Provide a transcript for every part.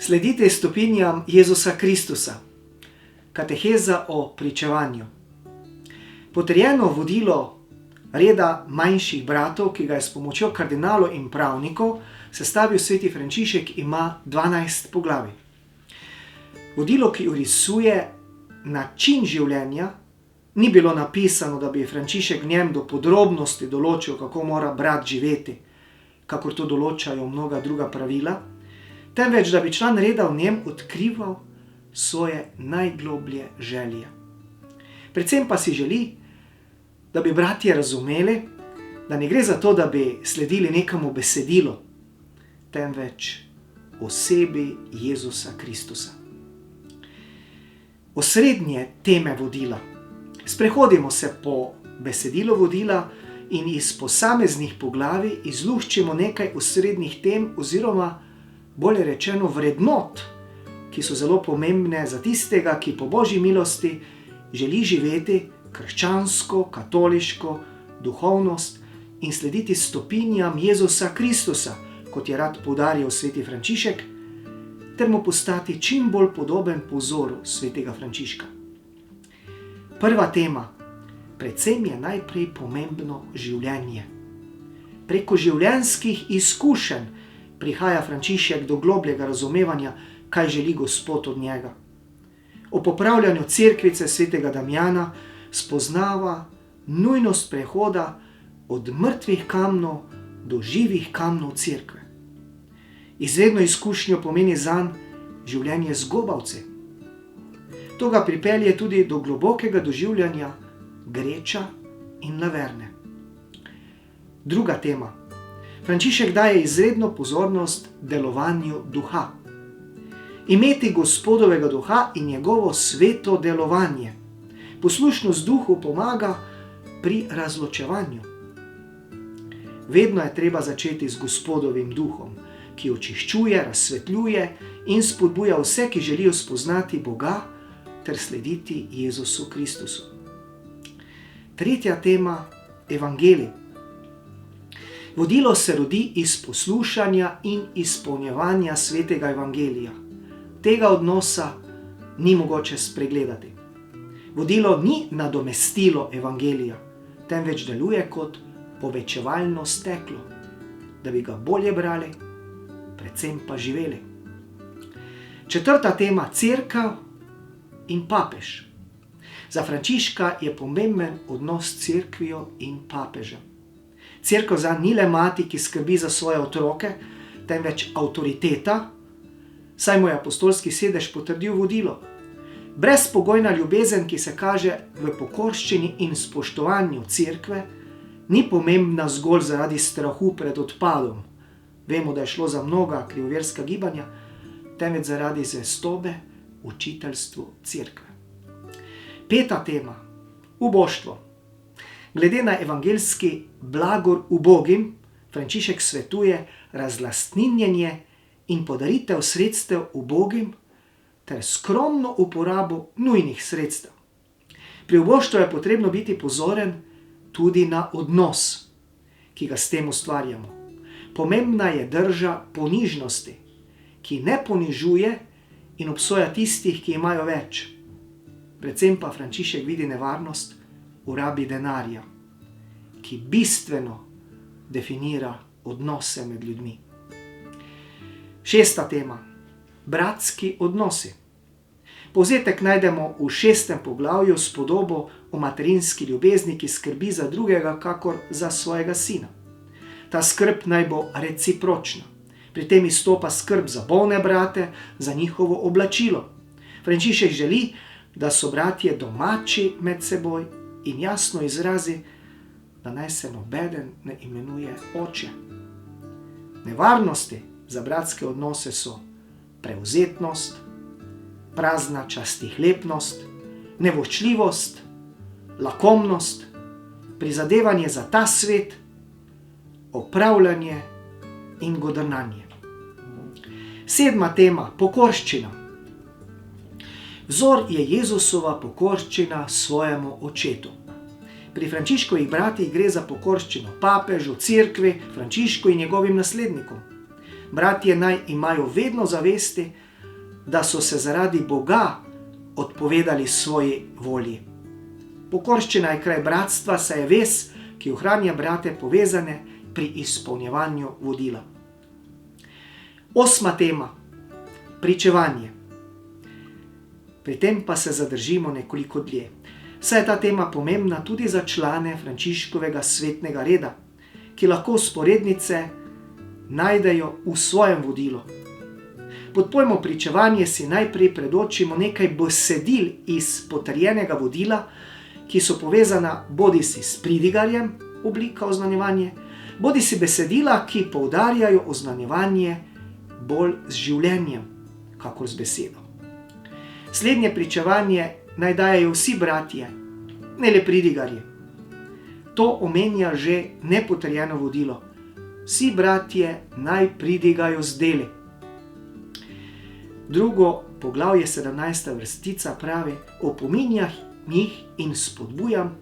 Sledite stopinjam Jezusa Kristusa. Kateheza o pričevanju. Potrjeno vodilo reda manjših bratov, ki ga je s pomočjo kardinalov in pravnikov sestavil sveti Frančišek, ima 12 poglavij. Vodilo, ki orisuje način življenja, ni bilo napisano, da bi Frančišek v njem do podrobnosti določil, kako mora brat živeti, kakor to določajo mnoga druga pravila, temveč da bi član reda v njem odkrival svoje najgloblje želje. Predvsem pa si želi, da bi bratje razumeli, da ne gre za to, da bi sledili nekemu besedilu, temveč osebi Jezusa Kristusa. Osrednje teme vodila. Sprehodimo se po besedilu vodila in iz posameznih poglavij izluščimo nekaj osrednjih tem oziroma bolje rečeno vrednot, ki so zelo pomembne za tistega, ki po Božji milosti želi živeti krščansko, katoliško duhovnost in slediti stopinjam Jezusa Kristusa, kot je rad poudaril sveti Frančišek, ter mu postati čim bolj podoben po vzoru svetega Frančiška. Prva tema. Predvsem je najprej pomembno življenje. Preko življenjskih izkušenj prihaja Frančišek do globljega razumevanja, kaj želi Gospod od njega. O popravljanju cerkvice svetega Damjana spoznava nujnost prehoda od mrtvih kamnov do živih kamnov cerkve. Izredno izkušnjo pomeni zanj življenje zgobavce. To ga pripelje tudi do globokega doživljanja Greča in Laverne. Druga tema. Frančišek daje izredno pozornost delovanju duha. Imeti Gospodovega duha in njegovo sveto delovanje. Poslušnost duhu pomaga pri razločevanju. Vedno je treba začeti z Gospodovim duhom, ki očiščuje, razsvetljuje in spodbuja vse, ki želijo spoznati Boga ter slediti Jezusu Kristusu. Tretja tema. Evangelij. Vodilo se rodi iz poslušanja in izpolnjevanja svetega evangelija. Tega odnosa ni mogoče spregledati. Vodilo ni nadomestilo evangelija, temveč deluje kot povečevalno steklo, da bi ga bolje brali, predvsem pa živeli. Četrta tema. Cerkev in papež. Za Frančiška je pomemben odnos s cerkvijo in papežem. Cerkev zanj ni le mati, ki skrbi za svoje otroke, temveč avtoriteta, saj mu je apostolski sedež potrdil vodilo. Brezpogojna ljubezen, ki se kaže v pokorščini in spoštovanju cerkve, ni pomembna zgolj zaradi strahu pred odpadom. Vemo, da je šlo za mnoga krivoverska gibanja, temveč zaradi zvestobe učiteljstvu cerkve. Peta tema. Uboštvo. Glede na evangeljski blagor ubogim, Frančišek svetuje razlastninjenje in podaritev sredstev ubogim ter skromno uporabo nujnih sredstev. Pri uboštvu je potrebno biti pozoren tudi na odnos, ki ga s tem ustvarjamo. Pomembna je drža ponižnosti, ki ne ponižuje in obsoja tistih, ki imajo več. Predvsem pa Frančišek vidi nevarnost v rabi denarja, ki bistveno definira odnose med ljudmi. Šesta tema. Bratski odnosi. Povzetek najdemo v 6. poglavju s podobo o materinski ljubezni, ki skrbi za drugega kakor za svojega sina. Ta skrb naj bo recipročna. Pri tem izstopa skrb za bolne brate, za njihovo oblačilo. Frančišek želi, da so bratje domači med seboj in jasno izrazi, da naj se nobeden ne imenuje oče. Nevarnosti za bratske odnose so prevzetnost, prazna častihlepnost, nevoščljivost, lakomnost, prizadevanje za ta svet, opravljanje in godrnanje. 7. tema. Pokorščina. Vzor je Jezusova pokorščina svojemu očetu. Pri Frančiškovih bratih gre za pokorščino papežu, cerkvi, Frančišku in njegovim naslednikom. Bratje naj imajo vedno zavesti, da so se zaradi Boga odpovedali svoji volji. Pokorščina je kraj bratstva, saj je vez, ki ohranja brate povezane pri izpolnjevanju vodila. 8. tema. Pričevanje. Pri tem pa se zadržimo nekoliko dlje. Saj je ta tema pomembna tudi za člane Frančiškovega svetnega reda, ki lahko vzporednice najdejo v svojem vodilu. Pod pojmom pričevanje si najprej predočimo nekaj besedil iz potrjenega vodila, ki so povezana bodisi s pridigarjem, oblika oznanjevanje, bodisi besedila, ki poudarjajo oznanjevanje bolj z življenjem, kakor z besedo. Slednje pričevanje naj dajejo vsi bratje, ne le pridigarji. To omenja že nepotrjeno vodilo. Vsi bratje naj pridigajo z deli. Drugo poglavje, 17. vrstica pravi: opominjah njih in spodbujam,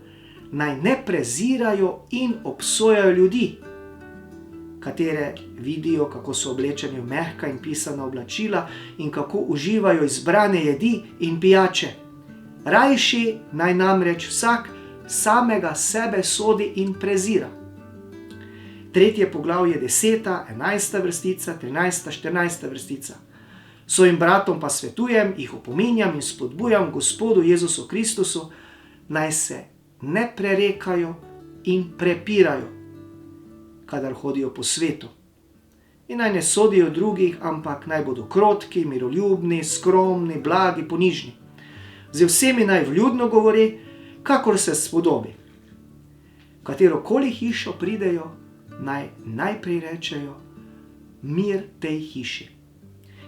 naj ne prezirajo in obsojajo ljudi, katere vidijo, kako so oblečeni v mehka in pisana oblačila in kako uživajo izbrane jedi in pijače. Rajši naj namreč vsak samega sebe sodi in prezira. Tretje poglavje, 10., 11. vrstica, 13., 14. vrstica. Svojim bratom pa svetujem, jih opominjam in spodbujam Gospodu Jezusu Kristusu, naj se ne prerekajo in prepirajo, kadar hodijo po svetu. In naj ne sodijo drugih, ampak naj bodo krotki, miroljubni, skromni, blagi, ponižni. Z vsemi naj vljudno govori, kakor se spodobi. V katerokoli hišo pridejo, naj najprej rečejo: mir tej hiši.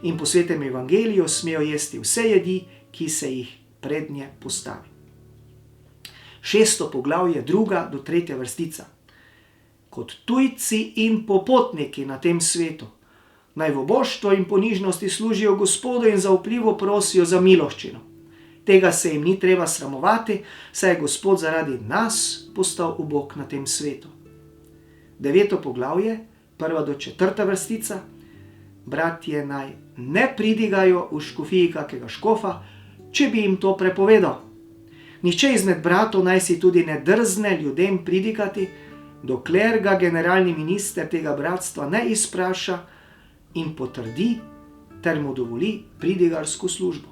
In po svetem evangeliju smejo jesti vse jedi, ki se jih prednje postavi. 6. poglavje, 2. do 3. vrstica. Kot tujci in popotniki na tem svetu, naj v oboštvu in ponižnosti služijo Gospodu in zaupljivo prosijo za miloščino. Tega se jim ni treba sramovati, saj je Gospod zaradi nas postal ubog na tem svetu. 9. poglavje, 1. do 4. vrstica. Bratje naj ne pridigajo v škofiji kakega škofa, če bi jim to prepovedal. Nihče izmed bratov naj si tudi ne drzne ljudem pridigati, dokler ga generalni minister tega bratstva ne izpraša in potrdi ter mu dovoli pridigarsko službo.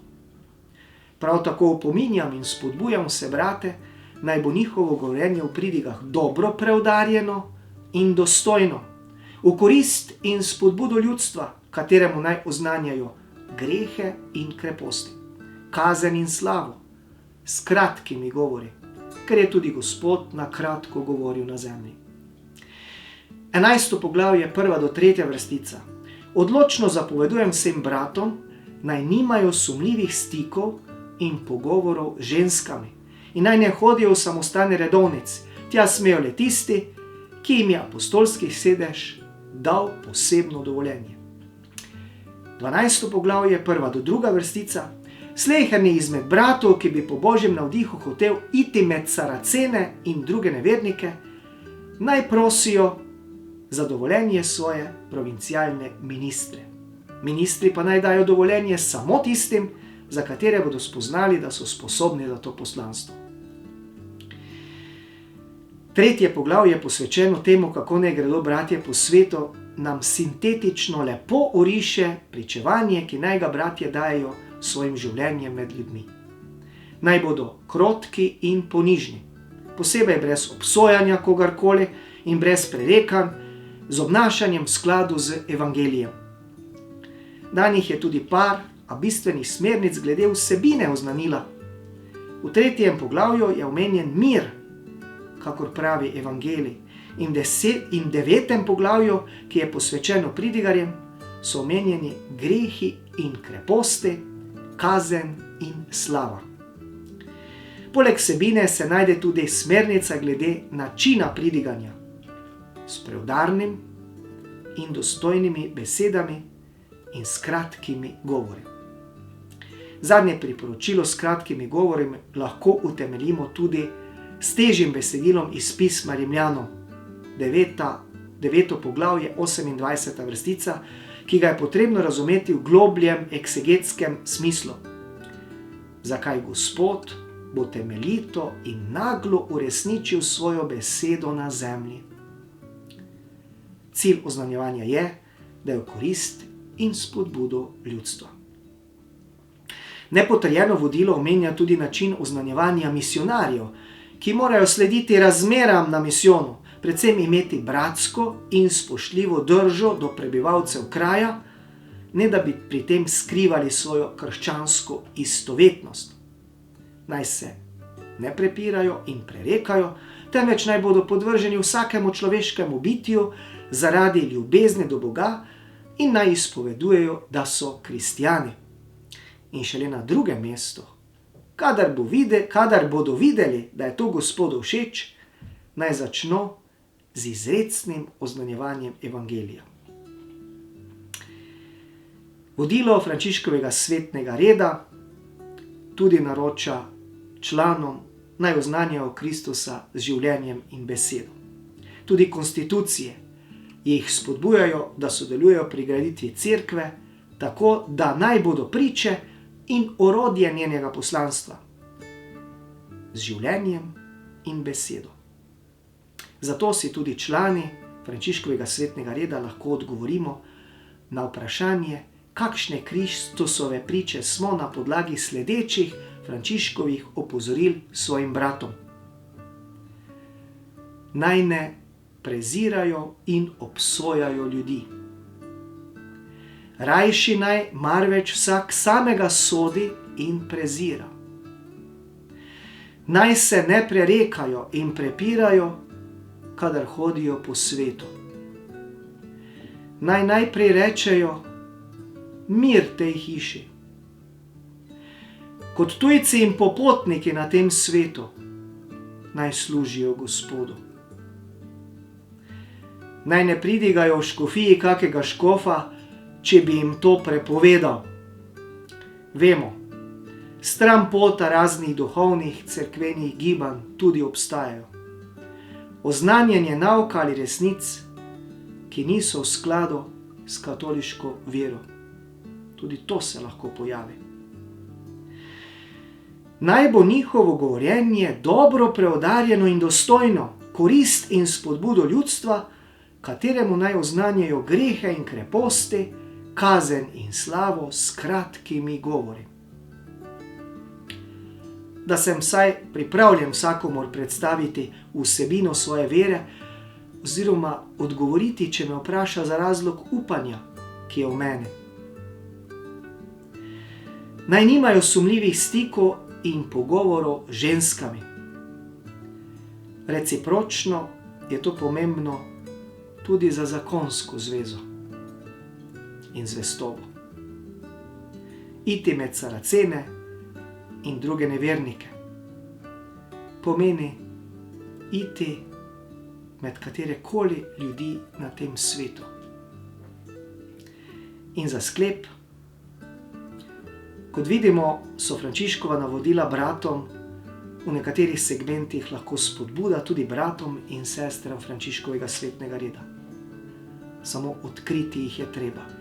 Prav tako opominjam in spodbujam vse brate, naj bo njihovo govorjenje v pridigah dobro preudarjeno in dostojno, v korist in spodbudo ljudstva, kateremu naj oznanjajo grehe in kreposti, kazen in slavo, s kratkimi govori, ker je tudi Gospod na kratko govoril na zemlji. 11. poglavje, 1. do 3. vrstica. Odločno zapovedujem vsem bratom, naj nimajo sumljivih stikov in pogovorov z ženskami in naj ne hodijo v samostane redovnic, tja smejo le tisti, ki jim je apostolski sedež dal posebno dovoljenje. 12. poglavje, 1. do 2. vrstica. Sleherni izmed bratov, ki bi po Božjem navdihu hotel iti med Saracene in druge nevernike, naj prosijo za dovoljenje svoje provincialne ministre. Ministri pa naj dajo dovoljenje samo tistim, za katere bodo spoznali, da so sposobni za to poslanstvo. 3. poglavje je posvečeno temu, kako naj gredo bratje po svetu, nam sintetično lepo oriše pričevanje, ki naj ga bratje dajejo svojim življenjem med ljudmi. Naj bodo krotki in ponižni, posebej brez obsojanja kogarkoli in brez prerekanj, z obnašanjem v skladu z evangelijem. Danih je tudi par, a bistvenih smernic glede vsebine oznanila. V 3. poglavju je omenjen mir, kakor pravi evangelij, in v 9. poglavju, ki je posvečeno pridigarjem, so omenjeni grehi in kreposti, kazen in slava. Poleg vsebine se najde tudi smernica glede načina pridiganja, s preudarnim in dostojnimi besedami in s kratkimi govori. Zadnje priporočilo s kratkimi govori lahko utemeljimo tudi s težjim besedilom iz pisma Rimljanom, 9. poglavje, 28. vrstica, ki ga je potrebno razumeti v globljem eksegetskem smislu. Zakaj Gospod bo temeljito in naglo uresničil svojo besedo na zemlji. Cilj oznanjevanja je, da je v korist in spodbudo ljudstva. Nepotrjeno vodilo omenja tudi način oznanjevanja misionarjev, ki morajo slediti razmeram na misijonu, predvsem imeti bratsko in spoštljivo držo do prebivalcev kraja, ne da bi pri tem skrivali svojo krščansko istovetnost. Naj se ne prepirajo in prerekajo, temveč naj bodo podvrženi vsakemu človeškemu bitju zaradi ljubezni do Boga in naj izpovedujejo, da so kristjani. In šele na drugem mestu, kadar bodo videli, da je to Gospodu všeč, naj začno z izrecnim oznanjevanjem evangelija. Vodilo Frančiškovega svetnega reda tudi naroča članom, naj oznanjajo Kristusa z življenjem in besedo. Tudi konstitucije jih spodbujajo, da sodelujejo pri graditvi cerkve, tako da naj bodo priče in orodje njenega poslanstva z življenjem in besedo. Zato si tudi člani Frančiškovega svetnega reda lahko odgovorimo na vprašanje, kakšne Kristusove priče smo na podlagi sledečih Frančiškovih opozoril svojim bratom. Naj ne prezirajo in obsojajo ljudi. Rajši naj marveč vsak samega sodi in prezira. Naj se ne prerekajo in prepirajo, kadar hodijo po svetu. Naj najprej rečejo mir tej hiši. Kot tujci in popotniki na tem svetu naj služijo Gospodu. Naj ne pridigajo v škofiji kakega škofa, če bi jim to prepovedal. Vemo, stranpota raznih duhovnih cerkvenih gibanj tudi obstajajo. Oznanjanje nauka ali resnic, ki niso v skladu s katoliško vero. Tudi to se lahko pojavi. Naj bo njihovo govorjenje dobro preudarjeno in dostojno, korist in spodbudo ljudstva, kateremu naj oznanjajo grehe in kreposti, kazen in slavo s kratkimi govori. Da sem vsaj pripravljen vsakomur predstaviti vsebino svoje vere oziroma odgovoriti, če me vpraša za razlog upanja, ki je v meni. Naj nimajo sumljivih stikov in pogovorov z ženskami. Recipročno je to pomembno tudi za zakonsko zvezo in zvestobo. Iti med Saracene in druge nevernike pomeni iti med katerekoli ljudi na tem svetu. In za sklep, kot vidimo, so Frančiškova navodila bratom v nekaterih segmentih lahko spodbuda tudi bratom in sestram Frančiškovega svetnega reda. Samo odkriti jih je treba.